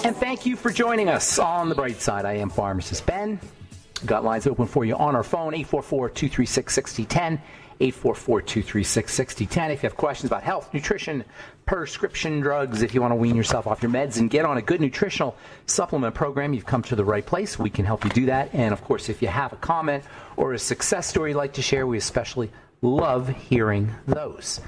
And thank you for joining us on the bright side. I am Pharmacist Ben. Got lines open for you on our phone, 844-236-6010, 844-236-6010. If you have questions about health, nutrition, prescription drugs, if you want to wean yourself off your meds and get on a good nutritional supplement program, you've come to the right place. We can help you do that. And, of course, if you have a comment or a success story you'd like to share, we especially love hearing those.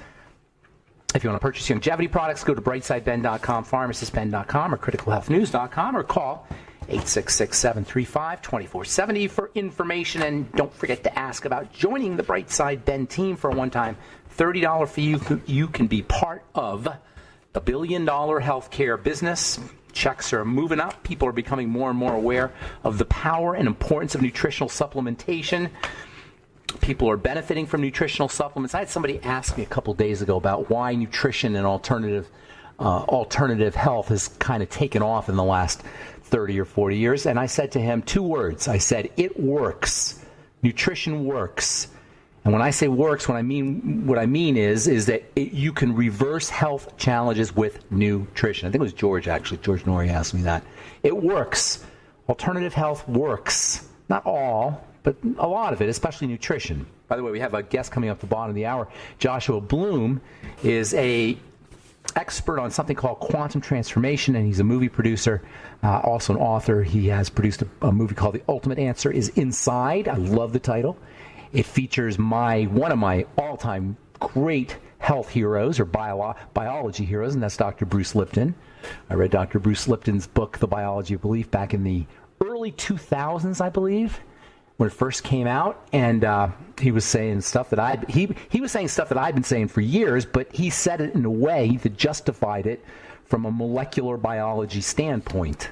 If you want to purchase longevity products, go to brightsideben.com, pharmacistben.com, or criticalhealthnews.com, or call 866-735-2470 for information. And don't forget to ask about joining the Brightside Ben team for a one-time $30 fee. You can be part of the billion-dollar healthcare business. Checks are moving up. People are becoming more and more aware of the power and importance of nutritional supplementation. People are benefiting from nutritional supplements. I had somebody ask me a couple days ago about why nutrition and alternative health has kind of taken off in the last 30 or 40 years. And I said to him two words. I said, it works. Nutrition works. And when I say works, what I mean is that you can reverse health challenges with nutrition. I think it was George Norrie asked me that. It works. Alternative health works. Not all, but a lot of it, especially nutrition. By the way, we have a guest coming up at the bottom of the hour. Joshua Bloom is a expert on something called quantum transformation, and he's a movie producer, also an author. He has produced a movie called The Ultimate Answer is Inside. I love the title. It features one of my all-time great health heroes, or biology heroes, and that's Dr. Bruce Lipton. I read Dr. Bruce Lipton's book, The Biology of Belief, back in the early 2000s, I believe, when it first came out, and he was saying stuff that he was saying stuff that I'd been saying for years, but he said it in a way that justified it from a molecular biology standpoint.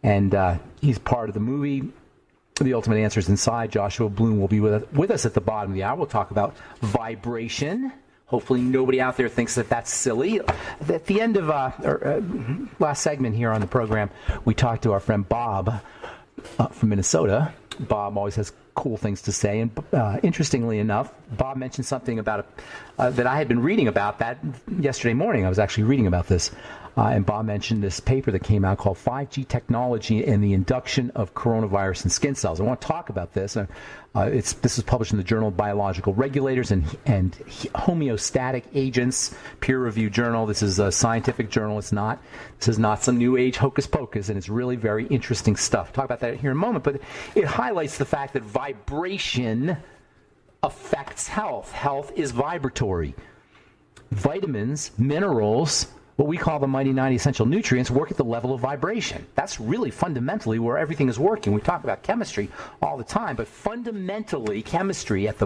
And he's part of the movie. The Ultimate Answer is Inside. Joshua Bloom will be with us at the bottom of the hour. We'll talk about vibration. Hopefully nobody out there thinks that that's silly. At the end of last segment here on the program, we talked to our friend Bob from Minnesota. Bob always has cool things to say, and interestingly enough, Bob mentioned something about that I had been reading about that yesterday morning. I was actually reading about this, and Bob mentioned this paper that came out called 5G Technology and the Induction of Coronavirus in Skin Cells. I want to talk about this. This is published in the Journal of Biological Regulators and Homeostatic Agents, peer-reviewed journal. This is a scientific journal. This is not some new age hocus pocus, and it's really very interesting stuff. Talk about that here in a moment, but it highlights the fact that vibration affects health. Health is vibratory. Vitamins, minerals, what we call the mighty 90 essential nutrients, work at the level of vibration. That's really fundamentally where everything is working. We talk about chemistry all the time, but fundamentally, chemistry at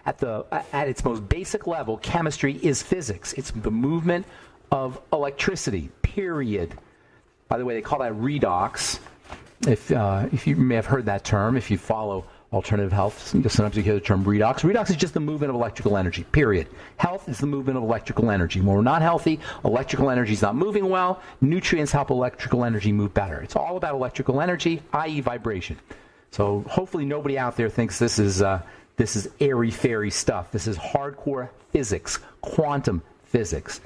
its most basic level, chemistry is physics. It's the movement of electricity, period. By the way, they call that redox. If you may have heard that term, if you follow alternative health, sometimes you hear the term redox. Redox is just the movement of electrical energy, period. Health is the movement of electrical energy. When we're not healthy, electrical energy is not moving well. Nutrients help electrical energy move better. It's all about electrical energy, i.e. vibration. So hopefully nobody out there thinks this is airy-fairy stuff. This is hardcore physics, quantum physics.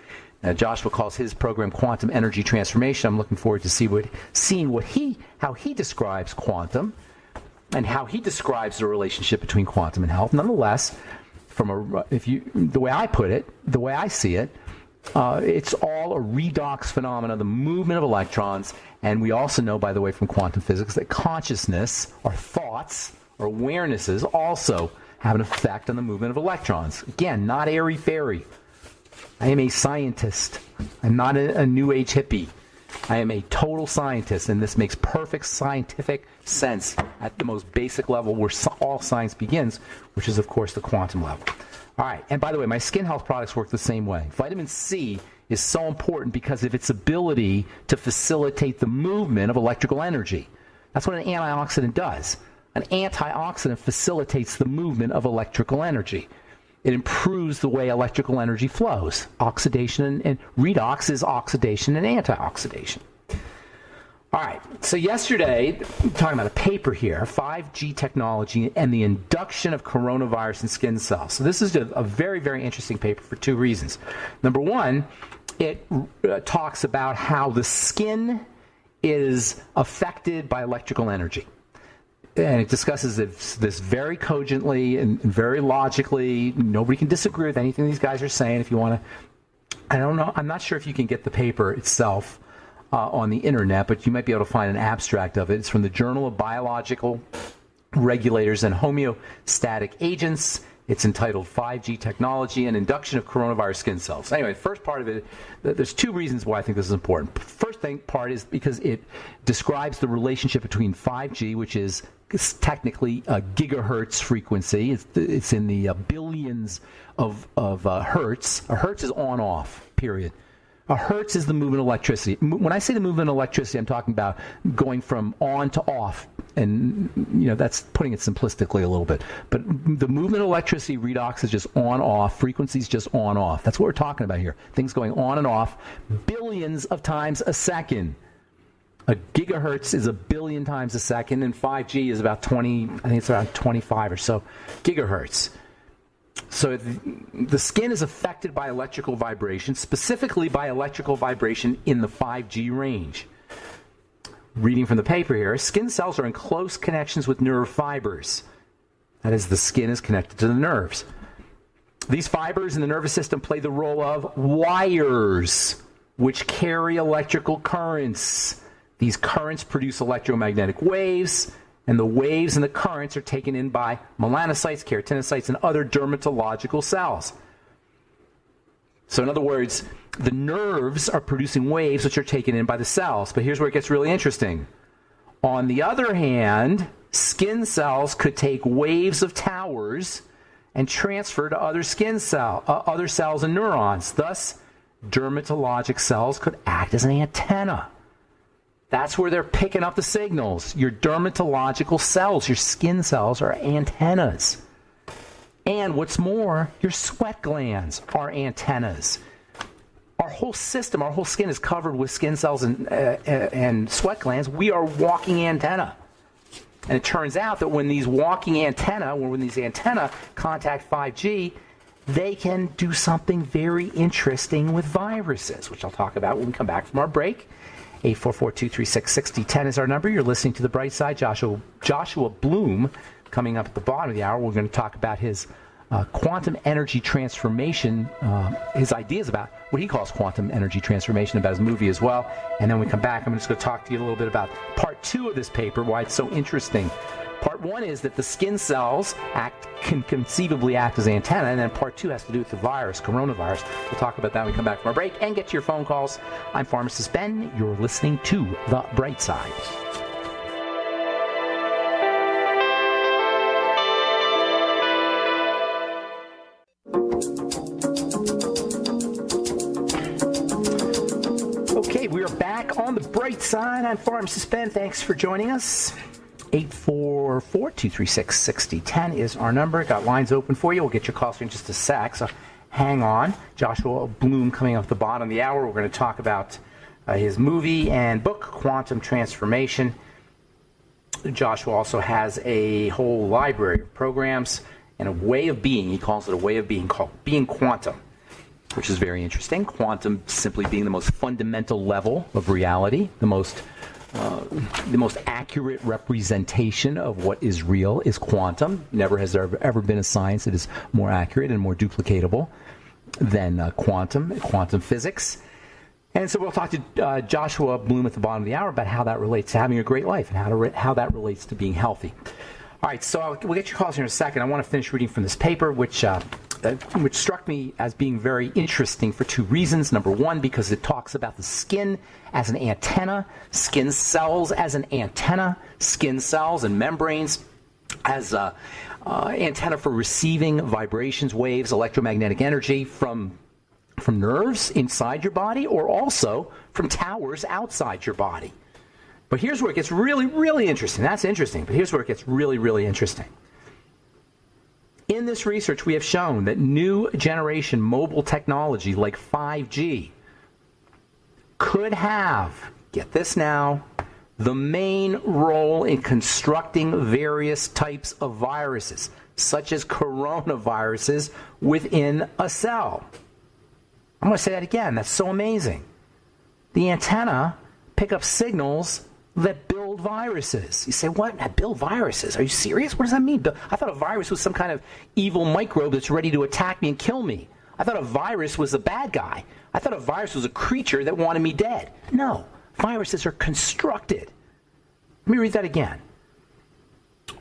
Joshua calls his program Quantum Energy Transformation. I'm looking forward to seeing how he describes quantum and how he describes the relationship between quantum and health. Nonetheless, the way I put it, the way I see it, it's all a redox phenomenon, the movement of electrons. And we also know, by the way, from quantum physics, that consciousness, or thoughts, or awarenesses also have an effect on the movement of electrons. Again, not airy-fairy. I am a scientist. I'm not a new age hippie. I am a total scientist, and this makes perfect scientific sense at the most basic level where all science begins, which is, of course, the quantum level. All right, and by the way, my skin health products work the same way. Vitamin C is so important because of its ability to facilitate the movement of electrical energy. That's what an antioxidant does. An antioxidant facilitates the movement of electrical energy. It improves the way electrical energy flows. Oxidation and redox is oxidation and antioxidation. All right, so yesterday, talking about a paper here, 5G technology and the induction of coronavirus in skin cells. So this is a very, very interesting paper for two reasons. Number one, it talks about how the skin is affected by electrical energy. And it discusses this very cogently and very logically. Nobody can disagree with anything these guys are saying. If you want to, I don't know, I'm not sure if you can get the paper itself on the internet, but you might be able to find an abstract of it. It's from the Journal of Biological Regulators and Homeostatic Agents. It's entitled 5G Technology and Induction of Coronavirus Skin Cells. Anyway, the first part of it, there's two reasons why I think this is important. First part is because it describes the relationship between 5G, which is technically a gigahertz frequency. It's in the billions of hertz. A hertz is on-off, period. A hertz is the movement of electricity. When I say the movement of electricity, I'm talking about going from on to off. And, that's putting it simplistically a little bit. But the movement of electricity redox is just on-off. Frequencies just on-off. That's what we're talking about here. Things going on and off billions of times a second. A gigahertz is a billion times a second, and 5G is about 20, I think it's around 25 or so gigahertz. So the skin is affected by electrical vibration, specifically by electrical vibration in the 5G range. Reading from the paper here, skin cells are in close connections with nerve fibers. That is, the skin is connected to the nerves. These fibers in the nervous system play the role of wires, which carry electrical currents. These currents produce electromagnetic waves, and the waves and the currents are taken in by melanocytes, keratinocytes, and other dermatological cells. So in other words, the nerves are producing waves which are taken in by the cells. But here's where it gets really interesting. On the other hand, skin cells could take waves of towers and transfer to other other cells and neurons. Thus, dermatologic cells could act as an antenna. That's where they're picking up the signals. Your dermatological cells, your skin cells, are antennas. And what's more, your sweat glands are antennas. Our whole system, our whole skin is covered with skin cells and sweat glands. We are walking antenna. And it turns out that when these antenna contact 5G, they can do something very interesting with viruses, which I'll talk about when we come back from our break. 844-236-6010 is our number. You're listening to The Bright Side. Joshua Bloom, coming up at the bottom of the hour, we're going to talk about his quantum energy transformation, his ideas about what he calls quantum energy transformation, about his movie as well. And then when we come back, I'm just going to talk to you a little bit about part 2 of this paper, why it's so interesting. Part 1 is that the skin cells can conceivably act as antenna, and then part 2 has to do with the virus, coronavirus. We'll talk about that when we come back from our break and get to your phone calls. I'm Pharmacist Ben. You're listening to The Bright Side. Okay, we are back on The Bright Side. I'm Pharmacist Ben. Thanks for joining us. 844-236-6010 is our number. Got lines open for you. We'll get your calls in just a sec, so hang on. Joshua Bloom coming off the bottom of the hour. We're going to talk about his movie and book, Quantum Transformation. Joshua also has a whole library of programs and a way of being. He calls it a way of being called Being Quantum, which is very interesting. Quantum simply being the most fundamental level of reality, the most accurate representation of what is real is quantum. Never has there ever been a science that is more accurate and more duplicatable than quantum physics. And so we'll talk to Joshua Bloom at the bottom of the hour about how that relates to having a great life and how that relates to being healthy. All right, so we'll get your calls here in a second. I want to finish reading from this paper, which struck me as being very interesting for two reasons. Number one, because it talks about the skin as an antenna, skin cells as an antenna, skin cells and membranes as antenna for receiving vibrations, waves, electromagnetic energy from nerves inside your body or also from towers outside your body. But here's where it gets really, really interesting. That's interesting, but here's where it gets really, really interesting. In this research, we have shown that new generation mobile technology like 5G could have, get this now, the main role in constructing various types of viruses, such as coronaviruses, within a cell. I'm going to say that again. That's so amazing. The antenna pick up signals that build viruses. You say, what? Build viruses? Are you serious? What does that mean? I thought a virus was some kind of evil microbe that's ready to attack me and kill me. I thought a virus was a bad guy. I thought a virus was a creature that wanted me dead. No, viruses are constructed. Let me read that again.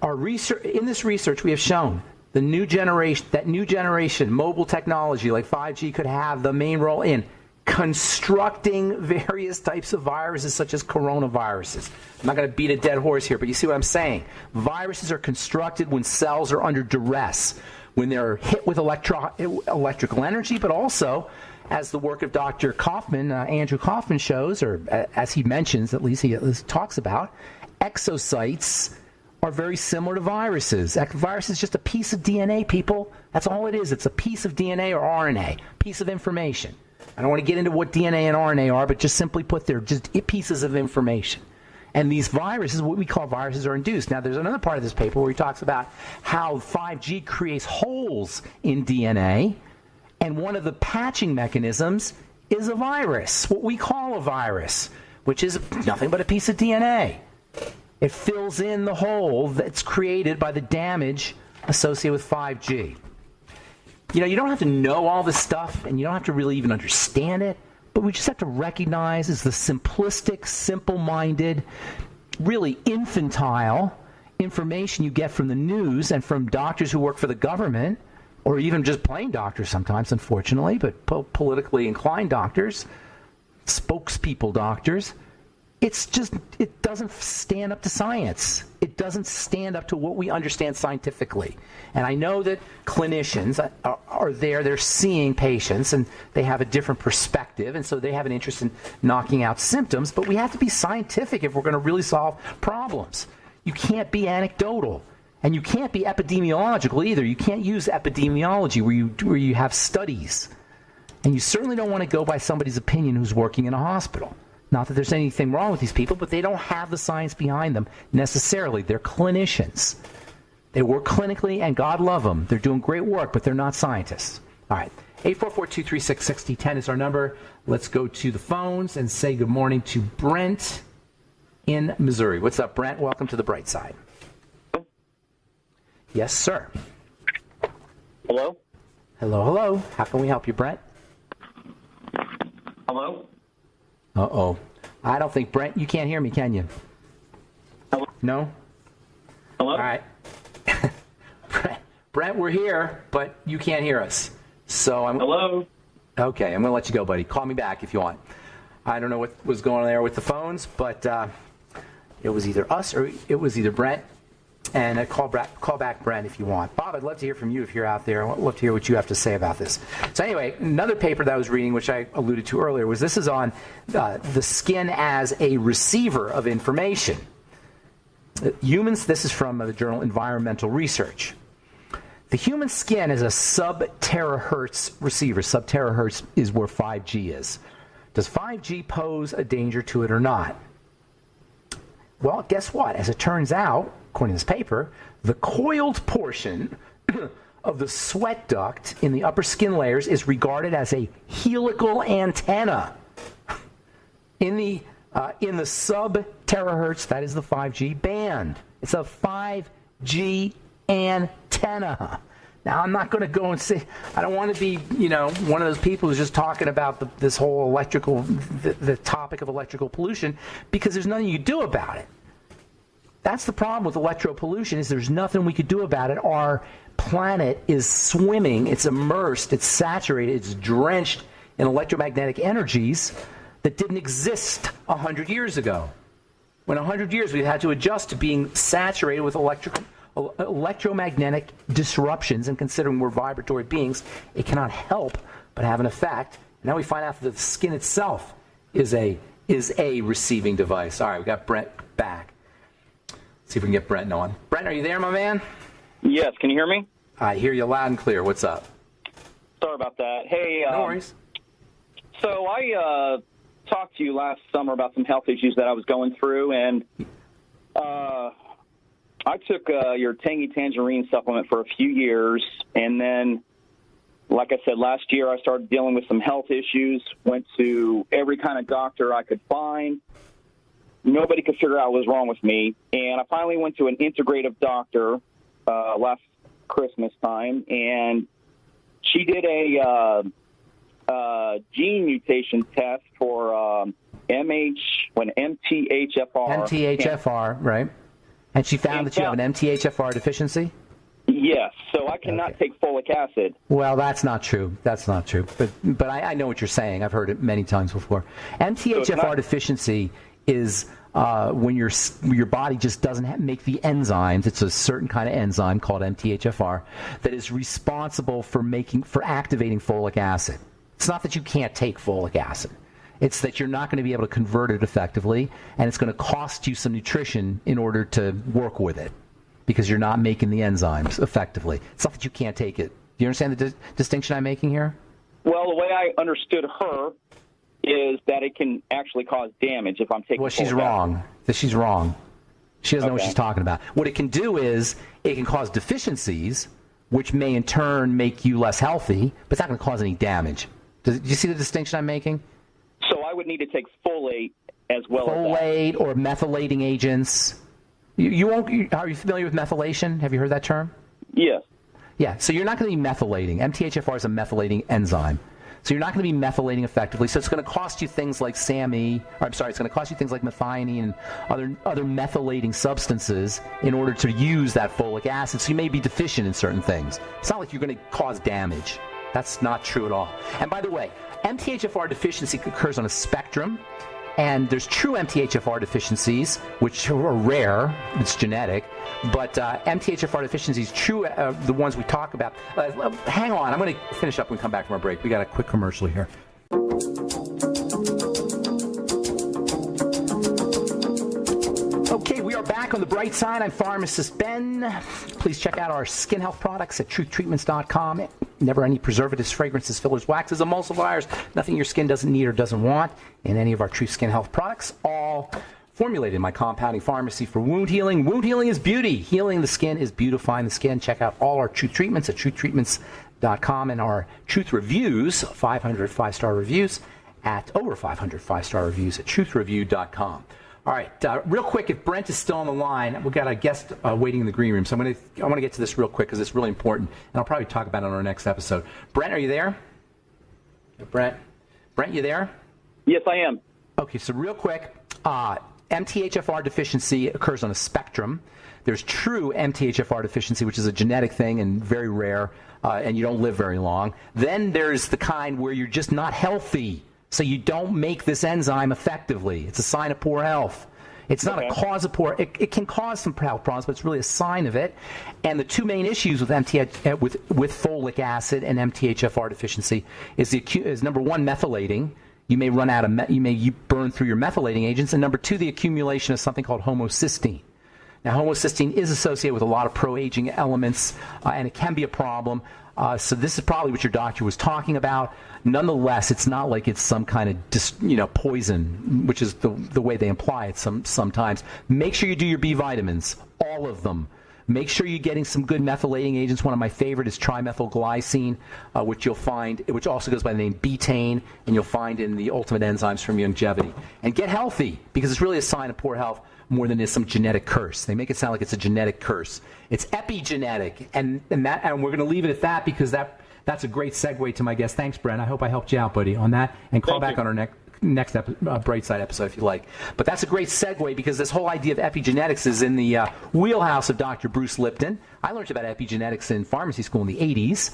In this research, we have shown that new generation mobile technology like 5G could have the main role in constructing various types of viruses such as coronaviruses. I'm not going to beat a dead horse here, but you see what I'm saying. Viruses are constructed when cells are under duress, when they're hit with electrical energy, but also, as the work of Dr. Kaufman, Andrew Kaufman shows, or as he mentions, at least he talks about, exocytes are very similar to viruses. A virus is just a piece of DNA, people. That's all it is. It's a piece of DNA or RNA, piece of information. I don't want to get into what DNA and RNA are, but just simply put, they're just pieces of information. And these viruses, what we call viruses, are induced. Now, there's another part of this paper where he talks about how 5G creates holes in DNA, and one of the patching mechanisms is a virus, what we call a virus, which is nothing but a piece of DNA. It fills in the hole that's created by the damage associated with 5G. You don't have to know all this stuff, and you don't have to really even understand it, but we just have to recognize is the simplistic, simple-minded, really infantile information you get from the news and from doctors who work for the government, or even just plain doctors sometimes, unfortunately, but politically inclined doctors, spokespeople doctors. It doesn't stand up to science. It doesn't stand up to what we understand scientifically. And I know that clinicians are there, they're seeing patients, and they have a different perspective, and so they have an interest in knocking out symptoms, but we have to be scientific if we're going to really solve problems. You can't be anecdotal, and you can't be epidemiological either. You can't use epidemiology where you have studies. And you certainly don't want to go by somebody's opinion who's working in a hospital. Not that there's anything wrong with these people, but they don't have the science behind them necessarily. They're clinicians. They work clinically, and God love them. They're doing great work, but they're not scientists. All right. 844-236-6010 is our number. Let's go to the phones and say good morning to Brent in Missouri. What's up, Brent? Welcome to the Bright Side. Yes, sir. Hello? Hello, hello. How can we help you, Brent? Hello? Uh-oh. I don't think, Brent, you can't hear me, can you? Hello? No? Hello? All right. Brent, we're here, but you can't hear us. So Hello? Okay, I'm going to let you go, buddy. Call me back if you want. I don't know what was going on there with the phones, but it was either us or it was either Brent. And call back Brent if you want. Bob, I'd love to hear from you if you're out there. I'd love to hear what you have to say about this. So anyway, another paper that I was reading, which I alluded to earlier, this is on the skin as a receiver of information. Humans, this is from the journal Environmental Research. The human skin is a sub-terahertz receiver. Sub-terahertz is where 5G is. Does 5G pose a danger to it or not? Well, guess what? As it turns out, according to this paper, the coiled portion of the sweat duct in the upper skin layers is regarded as a helical antenna. In the sub-terahertz, that is the 5G band. It's a 5G antenna. Now, I'm not going to go and say, I don't want to be, one of those people who's just talking about this whole the topic of electrical pollution, because there's nothing you can do about it. That's the problem with electro pollution, is there's nothing we could do about it. Our planet is swimming, it's immersed, it's saturated, it's drenched in electromagnetic energies that didn't exist 100 years ago. When 100 years we had to adjust to being saturated with electromagnetic disruptions, and considering we're vibratory beings, it cannot help but have an effect. And now we find out that the skin itself is a receiving device. All right, we got Brent back. See if we can get Brent on. Brent, are you there, my man? Yes, can you hear me? I hear you loud and clear. What's up? Sorry about that. Hey, no worries. So I talked to you last summer about some health issues that I was going through, and I took your Tangy Tangerine supplement for a few years, and then, like I said, last year I started dealing with some health issues, went to every kind of doctor I could find, nobody could figure out what was wrong with me. And I finally went to an integrative doctor last Christmas time, and she did a gene mutation test for MTHFR. MTHFR, right. And she found that you have an MTHFR deficiency? Yes, so I cannot take folic acid. Well, that's not true. That's not true. But I know what you're saying. I've heard it many times before. MTHFR deficiency is when your body just doesn't make the enzymes. It's a certain kind of enzyme called MTHFR that is responsible for activating folic acid. It's not that you can't take folic acid. It's that you're not going to be able to convert it effectively, and it's going to cost you some nutrition in order to work with it because you're not making the enzymes effectively. It's not that you can't take it. Do you understand the distinction I'm making here? Well, the way I understood her is that it can actually cause damage if I'm taking. Well, she's wrong. She's wrong. She doesn't know what she's talking about. What it can do is it can cause deficiencies, which may in turn make you less healthy, but it's not going to cause any damage. Do you see the distinction I'm making? So I would need to take folate as well as folate or methylating agents. You won't. Are you familiar with methylation? Have you heard that term? Yes. Yeah. So you're not going to be methylating. MTHFR is a methylating enzyme. So you're not going to be methylating effectively. So it's going to cost you things like it's going to cost you things like methionine and other methylating substances in order to use that folic acid. So you may be deficient in certain things. It's not like you're going to cause damage. That's not true at all. And by the way, MTHFR deficiency occurs on a spectrum, and there's true MTHFR deficiencies, which are rare. It's genetic. But MTHFR deficiencies, true, the ones we talk about. Hang on. I'm going to finish up when we come back from our break. We got a quick commercial here. Okay, we are back on the bright side. I'm pharmacist Ben. Please check out our skin health products at truthtreatments.com. Never any preservatives, fragrances, fillers, waxes, emulsifiers, nothing your skin doesn't need or doesn't want in any of our Truth Skin Health products, all formulated in my compounding pharmacy for wound healing. Wound healing is beauty. Healing the skin is beautifying the skin. Check out all our Truth Treatments at truthtreatments.com and our Truth Reviews, 500 5-star reviews at over 500 5-star reviews at truthreview.com. All right, real quick, if Brent is still on the line, we've got a guest waiting in the green room, so I want to get to this real quick because it's really important, and I'll probably talk about it on our next episode. Brent, are you there? Brent, you there? Yes, I am. Okay, so real quick, MTHFR deficiency occurs on a spectrum. There's true MTHFR deficiency, which is a genetic thing and very rare, and you don't live very long. Then there's the kind where you're just not healthy. So you don't make this enzyme effectively. It's a sign of poor health. It's not a cause of poor. It can cause some health problems, but it's really a sign of it. And the two main issues with with folic acid and MTHFR deficiency is number one, methylating. You may run out of you burn through your methylating agents, and number two, the accumulation of something called homocysteine. Now, homocysteine is associated with a lot of pro-aging elements, and it can be a problem. So this is probably what your doctor was talking about. Nonetheless, it's not like it's some kind of poison, which is the way they imply it sometimes. Make sure you do your B vitamins, all of them. Make sure you're getting some good methylating agents. One of my favorite is trimethylglycine, which you'll find, which also goes by the name betaine, and you'll find in the Ultimate Enzymes from Longevity. And get healthy, because it's really a sign of poor health more than it is some genetic curse. They make it sound like it's a genetic curse. It's epigenetic, and we're going to leave it at that because that's a great segue to my guest. Thanks, Brent. I hope I helped you out, buddy, on that. And call back on our next Bright Side episode if you like. But that's a great segue because this whole idea of epigenetics is in the wheelhouse of Dr. Bruce Lipton. I learned about epigenetics in pharmacy school in the 80s.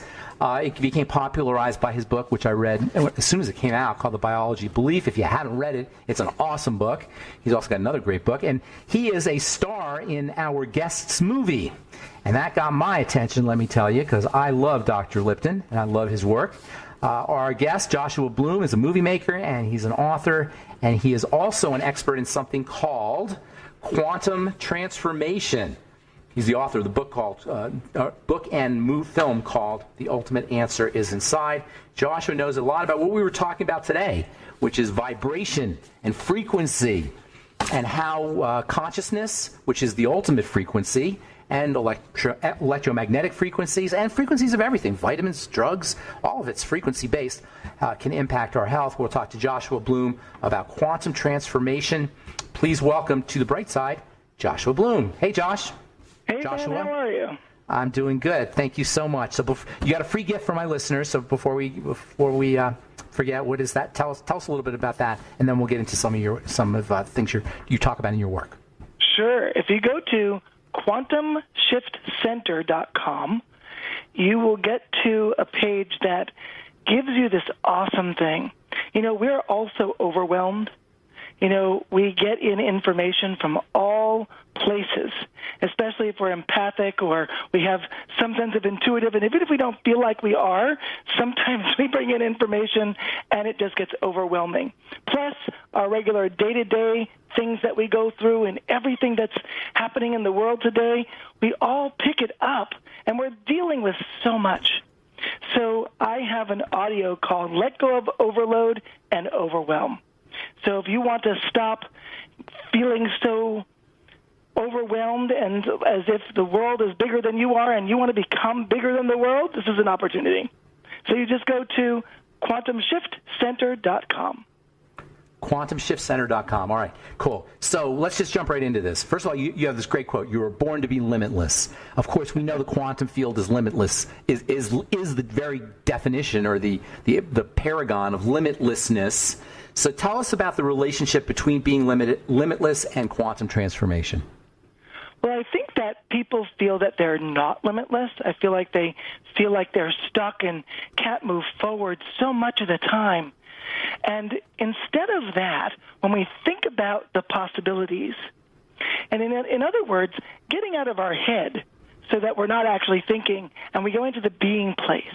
It became popularized by his book, which I read as soon as it came out, called The Biology of Belief. If you haven't read it, it's an awesome book. He's also got another great book. And he is a star in our guest's movie. And that got my attention, let me tell you, because I love Dr. Lipton, and I love his work. Our guest, Joshua Bloom, is a movie maker, and he's an author, and he is also an expert in something called quantum transformation. He's the author of the book and film called The Ultimate Answer is Inside. Joshua knows a lot about what we were talking about today, which is vibration and frequency, and how consciousness, which is the ultimate frequency, and electromagnetic frequencies and frequencies of everything, vitamins, drugs, all of it's frequency-based, can impact our health. We'll talk to Joshua Bloom about quantum transformation. Please welcome to the bright side, Joshua Bloom. Hey, Josh. Hey, Joshua. Ben, how are you? I'm doing good. Thank you so much. So you got a free gift for my listeners. So before we forget, what is that? Tell us a little bit about that, and then we'll get into some of things you talk about in your work. Sure. If you go to quantumshiftcenter.com, you will get to a page that gives you this awesome thing. We're also overwhelmed. We get in information from all places, especially if we're empathic or we have some sense of intuitive. And even if we don't feel like we are, sometimes we bring in information and it just gets overwhelming. Plus, our regular day-to-day things that we go through and everything that's happening in the world today, we all pick it up, and we're dealing with so much. So I have an audio called Let Go of Overload and Overwhelm. So if you want to stop feeling so overwhelmed and as if the world is bigger than you are and you want to become bigger than the world, this is an opportunity. So you just go to quantumshiftcenter.com. quantumshiftcenter.com. All right, cool. So let's just jump right into this. First of all, you have this great quote: "You were born to be limitless." Of course, we know the quantum field is limitless. Is the very definition or the paragon of limitlessness. So tell us about the relationship between being limitless and quantum transformation. Well, I think that people feel that they're not limitless. I feel like they feel like they're stuck and can't move forward so much of the time. And instead of that, when we think about the possibilities, and in other words, getting out of our head so that we're not actually thinking, and we go into the being place,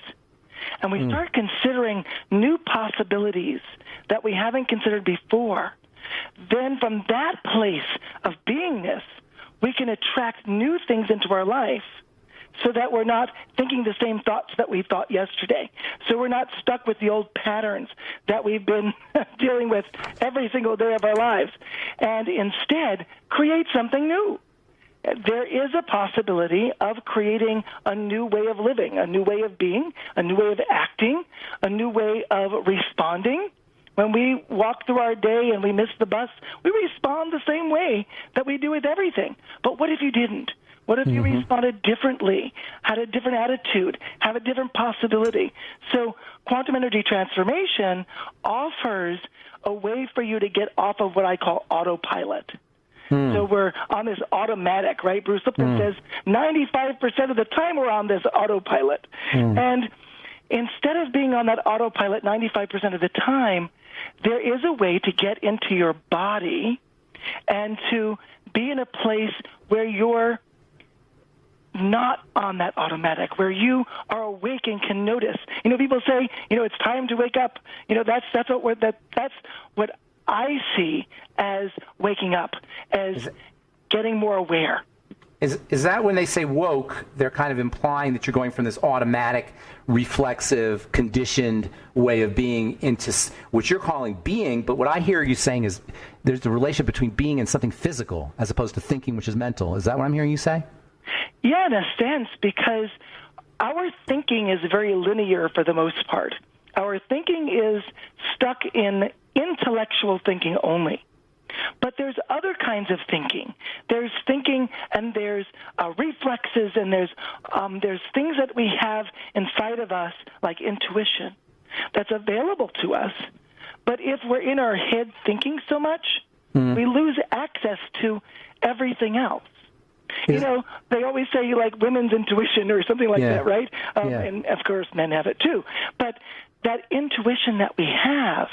and we start considering new possibilities that we haven't considered before, then from that place of beingness, we can attract new things into our life so that we're not thinking the same thoughts that we thought yesterday. So we're not stuck with the old patterns that we've been dealing with every single day of our lives, and instead create something new. There is a possibility of creating a new way of living, a new way of being, a new way of acting, a new way of responding. When we walk through our day and we miss the bus, we respond the same way that we do with everything. But what if you didn't? What if you responded differently, had a different attitude, have a different possibility? So quantum energy transformation offers a way for you to get off of what I call autopilot. So we're on this automatic, right? Bruce Lipton says 95% of the time we're on this autopilot. And instead of being on that autopilot 95% of the time, there is a way to get into your body and to be in a place where you're not on that automatic, where you are awake and can notice. People say, it's time to wake up. That's what I see as waking up, as getting more aware. Is that when they say woke, they're kind of implying that you're going from this automatic, reflexive, conditioned way of being into what you're calling being, but what I hear you saying is there's the relationship between being and something physical as opposed to thinking, which is mental. Is that what I'm hearing you say? Yeah, in a sense, because our thinking is very linear for the most part. Our thinking is stuck in intellectual thinking only. But there's other kinds of thinking. There's thinking, and there's reflexes, and there's things that we have inside of us, like intuition, that's available to us. But if we're in our head thinking so much, we lose access to everything else. They always say, like, women's intuition or something like that, right? And, of course, men have it too. But that intuition that we have,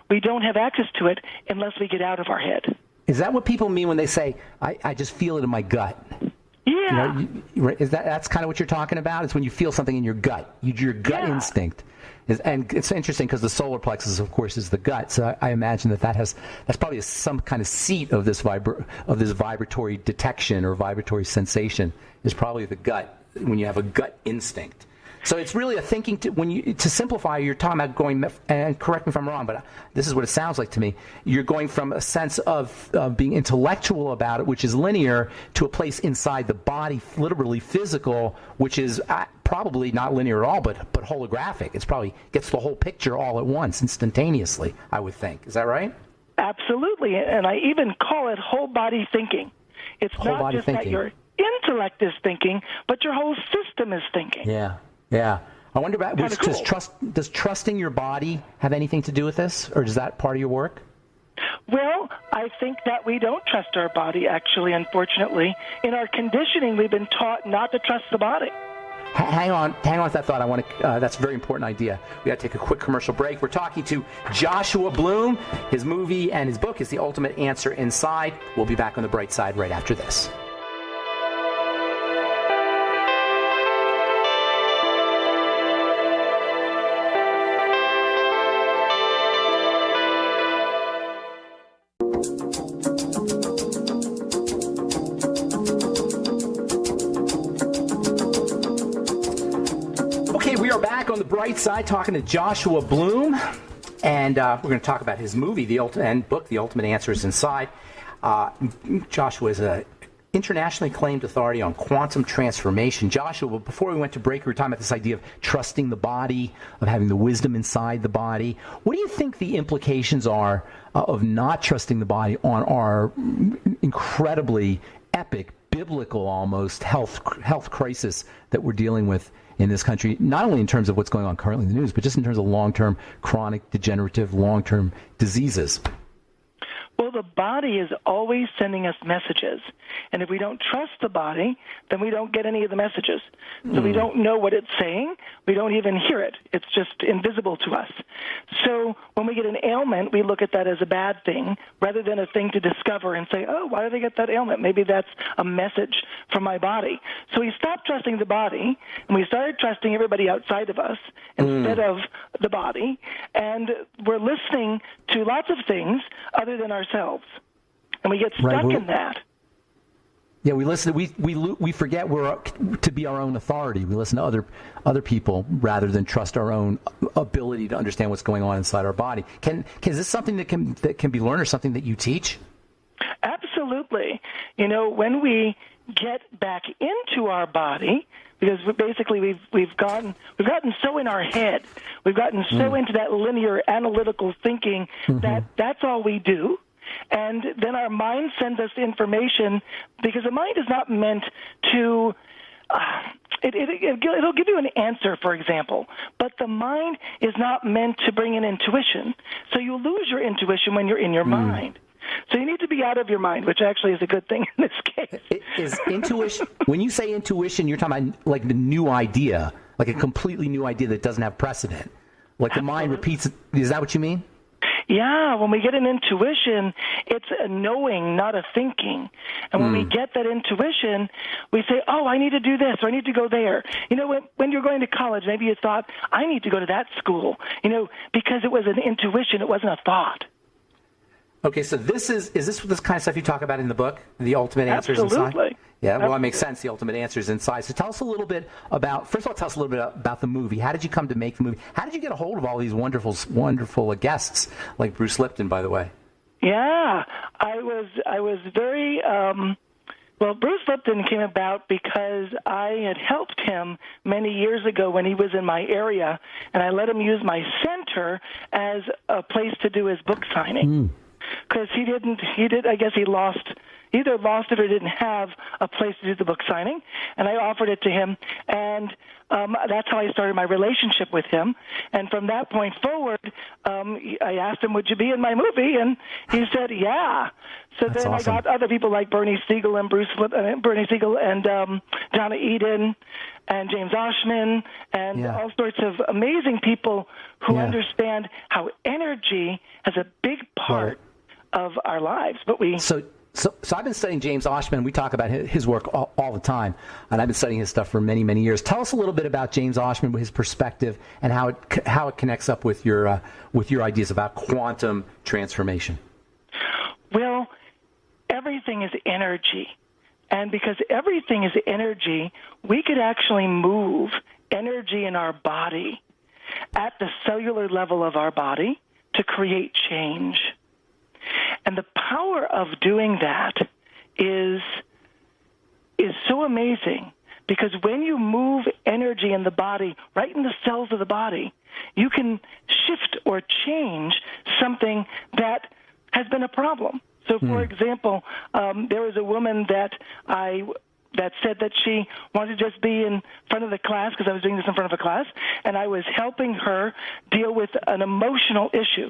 we don't have access to it unless we get out of our head. Is that what people mean when they say, I just feel it in my gut? Yeah. That's kind of what you're talking about? It's when you feel something in your gut, your gut instinct. And it's interesting because the solar plexus, of course, is the gut. So I imagine that's probably some kind of seat of this vibratory detection or vibratory sensation is probably the gut when you have a gut instinct. So it's really a thinking to simplify. You're talking about going, and correct me if I'm wrong, but this is what it sounds like to me. You're going from a sense of being intellectual about it, which is linear, to a place inside the body, literally physical, which is probably not linear at all, but holographic. It's probably gets the whole picture all at once, instantaneously, I would think. Is that right? Absolutely, and I even call it whole body thinking. It's Whole not body just thinking. that your intellect is thinking, but your whole system is thinking. Yeah, yeah. I wonder about Kinda cool. does trusting your body have anything to do with this, or is that part of your work? Well, I think that we don't trust our body, actually, unfortunately. In our conditioning, we've been taught not to trust the body. Hang on with that thought. I want to. That's a very important idea. We got to take a quick commercial break. We're talking to Joshua Bloom. His movie and his book is The Ultimate Answer Inside. We'll be back on the bright side right after this. On the bright side, talking to Joshua Bloom, and we're going to talk about his movie, and book, The Ultimate Answer is Inside. Joshua is an internationally acclaimed authority on quantum transformation. Joshua, before we went to break, we were talking about this idea of trusting the body, of having the wisdom inside the body. What do you think the implications are of not trusting the body on our incredibly epic, biblical almost health crisis that we're dealing with in this country, not only in terms of what's going on currently in the news, but just in terms of long-term chronic degenerative long-term diseases? Well, the body is always sending us messages. And if we don't trust the body, then we don't get any of the messages. So we don't know what it's saying. We don't even hear it. It's just invisible to us. So when we get an ailment, we look at that as a bad thing rather than a thing to discover and say, oh, why did I get that ailment? Maybe that's a message from my body. So we stopped trusting the body, and we started trusting everybody outside of us instead of the body. And we're listening to lots of things other than ourselves. And we get stuck in that. Yeah, we listen. We forget we're to be our own authority. We listen to other people rather than trust our own ability to understand what's going on inside our body. Is this something that can be learned, or something that you teach? Absolutely. You know, when we get back into our body, because basically we've gotten so in our head, we've gotten so into that linear analytical thinking that that's all we do. And then our mind sends us information, because the mind is not meant to it'll give you an answer, for example, but the mind is not meant to bring in intuition. So you lose your intuition when you're in your mind. So you need to be out of your mind, which actually is a good thing in this case. Is intuition, when you say intuition, you're talking about like the new idea, like a completely new idea that doesn't have precedent. Like the mind repeats. Is that what you mean? Yeah, when we get an intuition, it's a knowing, not a thinking. And when we get that intuition, we say, oh, I need to do this, or I need to go there. You know, when you're going to college, maybe you thought, I need to go to that school, you know, because it was an intuition, it wasn't a thought. Okay, so is this this kind of stuff you talk about in the book, The Ultimate Answers Inside? Absolutely. Yeah, well, it makes sense, The Ultimate Answers Inside. So tell us a little bit about, first of all, tell us a little bit about the movie. How did you come to make the movie? How did you get a hold of all these wonderful guests, like Bruce Lipton, by the way? Yeah, I was very, well, Bruce Lipton came about because I had helped him many years ago when he was in my area, and I let him use my center as a place to do his book signing. Because I guess he either lost it or didn't have a place to do the book signing, and I offered it to him, and that's how I started my relationship with him. And from that point forward, I asked him, would you be in my movie? And he said, yeah. So that's then awesome. I got other people like Bernie Siegel and Donna Eden and James Oshman and all sorts of amazing people who understand how energy has a big part of our lives. But So I've been studying James Oshman. We talk about his work all the time, and I've been studying his stuff for many, many years. Tell us a little bit about James Oshman, his perspective, and how it connects up with your ideas about quantum transformation. Well, everything is energy, and because everything is energy, we could actually move energy in our body at the cellular level of our body to create change. And the power of doing that is so amazing, because when you move energy in the body, right in the cells of the body, you can shift or change something that has been a problem. So, for example, there was a woman that said that she wanted to just be in front of the class because I was doing this in front of a class, and I was helping her deal with an emotional issue.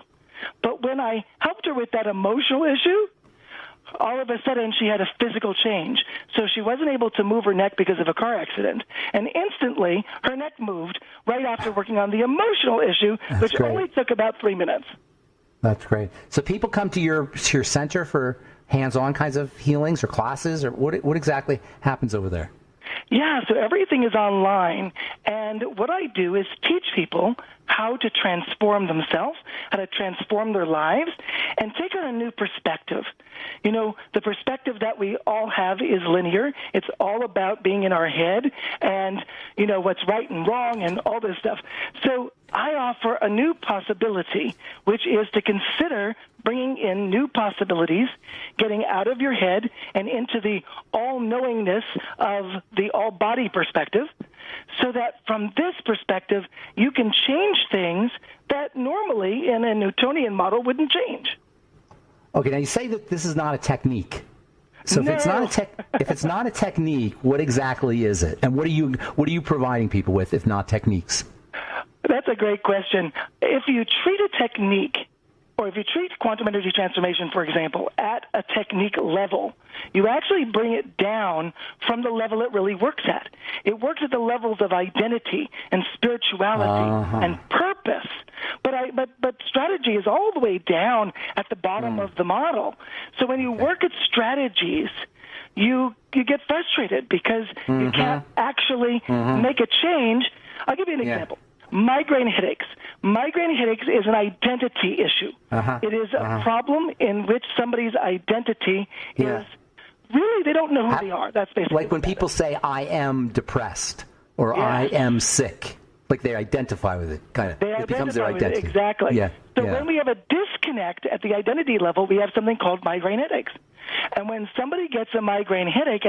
But when I helped her with that emotional issue, all of a sudden she had a physical change. So she wasn't able to move her neck because of a car accident. And instantly, her neck moved right after working on the emotional issue, which only took about 3 minutes. That's great. So people come to your center for hands-on kinds of healings or classes, or what exactly happens over there? Yeah, so everything is online, and what I do is teach people how to transform themselves, how to transform their lives, and take on a new perspective. You know, the perspective that we all have is linear. It's all about being in our head and, you know, what's right and wrong and all this stuff. So I offer a new possibility, which is to consider bringing in new possibilities, getting out of your head and into the all-knowingness of the all-body perspective, so that from this perspective, you can change things that normally in a Newtonian model wouldn't change. Okay, now you say that this is not a technique. So if it's not a technique, what exactly is it? And what are you providing people with if not techniques? That's a great question. If you treat a technique, or if you treat quantum energy transformation, for example, at a technique level, you actually bring it down from the level it really works at. It works at the levels of identity and spirituality and purpose. But strategy is all the way down at the bottom of the model. So when you work at strategies, you get frustrated because you can't actually make a change. I'll give you an example. Migraine headaches. Migraine headaches is an identity issue. It is a problem in which somebody's identity is really, they don't know who they are. That's basically like when people say, I am depressed or I am sick. Like they identify with it, kind of. It becomes their identity. Exactly. So when we have a disconnect at the identity level, we have something called migraine headaches. And when somebody gets a migraine headache,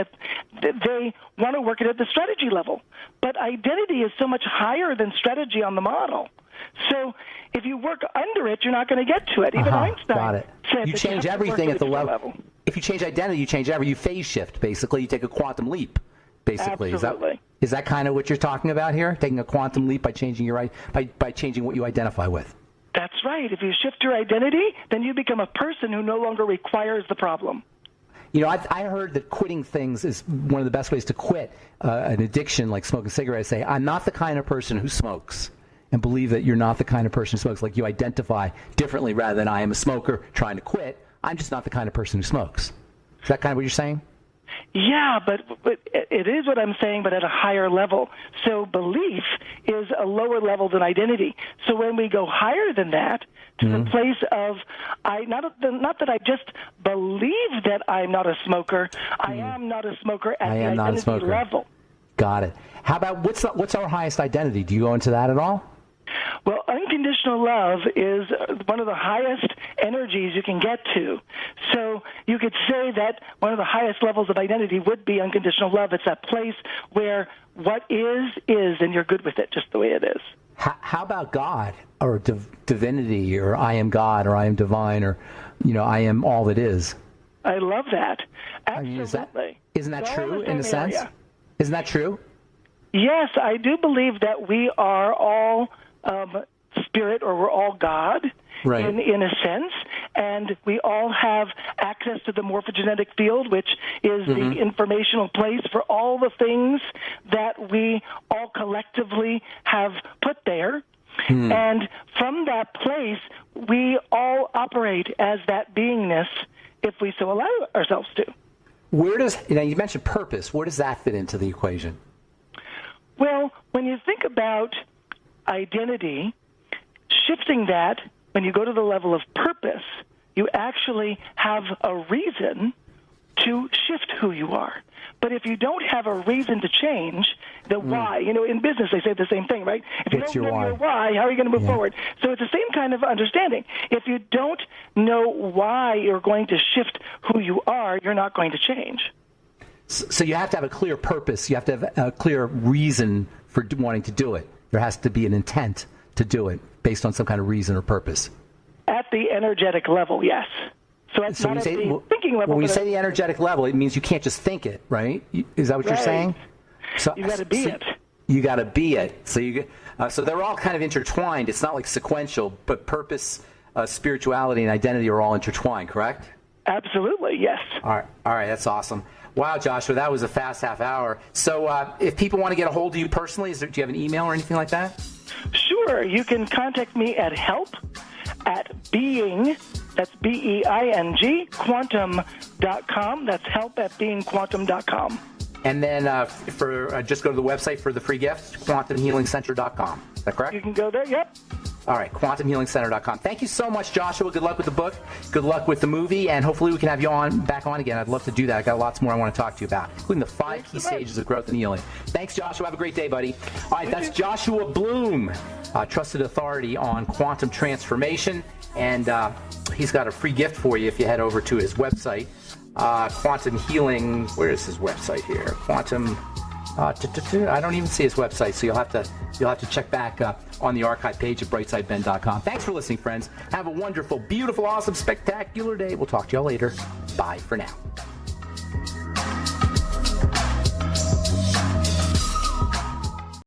they want to work it at the strategy level. But identity is so much higher than strategy on the model. So if you work under it, you're not going to get to it. Even Einstein said you change everything at the level. If you change identity, you change everything. You phase shift, basically. You take a quantum leap, basically. Absolutely. Is that kind of what you're talking about here? Taking a quantum leap by changing by changing what you identify with? That's right. If you shift your identity, then you become a person who no longer requires the problem. You know, I heard that quitting things is one of the best ways to quit an addiction like smoking cigarettes. Say, I'm not the kind of person who smokes, and believe that you're not the kind of person who smokes. Like you identify differently rather than I am a smoker trying to quit. I'm just not the kind of person who smokes. Is that kind of what you're saying? Yeah, but it is what I'm saying, but at a higher level. So belief is a lower level than identity. So when we go higher than that, to the place of not that I just believe that I'm not a smoker, I am not a smoker at the identity level. Got it. How about what's our highest identity? Do you go into that at all? Well, unconditional love is one of the highest energies you can get to. So you could say that one of the highest levels of identity would be unconditional love. It's that place where what is, and you're good with it just the way it is. How about God or divinity or I am God or I am divine or, I am all that is? I love that. Absolutely. Isn't that true in a sense? Isn't that true? Yes, I do believe that we are all spirit, or we're all God, in a sense, and we all have access to the morphogenetic field, which is the informational place for all the things that we all collectively have put there. And from that place, we all operate as that beingness if we so allow ourselves to. Where does, you mentioned purpose, where does that fit into the equation? Well, when you think about identity, shifting that, when you go to the level of purpose, you actually have a reason to shift who you are. But if you don't have a reason to change, the why, in business they say the same thing, right? If you don't know your why, how are you going to move forward? So it's the same kind of understanding. If you don't know why you're going to shift who you are, you're not going to change. So you have to have a clear purpose. You have to have a clear reason for wanting to do it. There has to be an intent to do it based on some kind of reason or purpose. At the energetic level, yes. So it's So not when at you the say, thinking level. when you but say the energetic level, it means you can't just think it, right? Is that what you're Right. saying? So You got to be it. You got to be it. So they're all kind of intertwined. It's not like sequential, but purpose, spirituality, and identity are all intertwined, correct? Absolutely, yes. All right, that's awesome. Wow, Joshua, that was a fast half hour. So if people want to get a hold of you personally, do you have an email or anything like that? Sure, you can contact me at help@being, that's BEING, quantum.com. That's help@beingquantum.com. And then just go to the website for the free gift, quantumhealingcenter.com. Is that correct? You can go there, yep. All right, quantumhealingcenter.com. Thank you so much, Joshua. Good luck with the book. Good luck with the movie, and hopefully we can have you back on again. I'd love to do that. I got lots more I want to talk to you about, including the 5 key stages of growth and healing. Thanks, Joshua. Have a great day, buddy. All right, that's Joshua Bloom, trusted authority on quantum transformation, and he's got a free gift for you if you head over to his website, Quantum Healing. Where is his website here? Quantum. I don't even see his website, so you'll have to check back on the archive page at brightsideben.com. Thanks for listening, friends. Have a wonderful, beautiful, awesome, spectacular day. We'll talk to y'all later. Bye for now.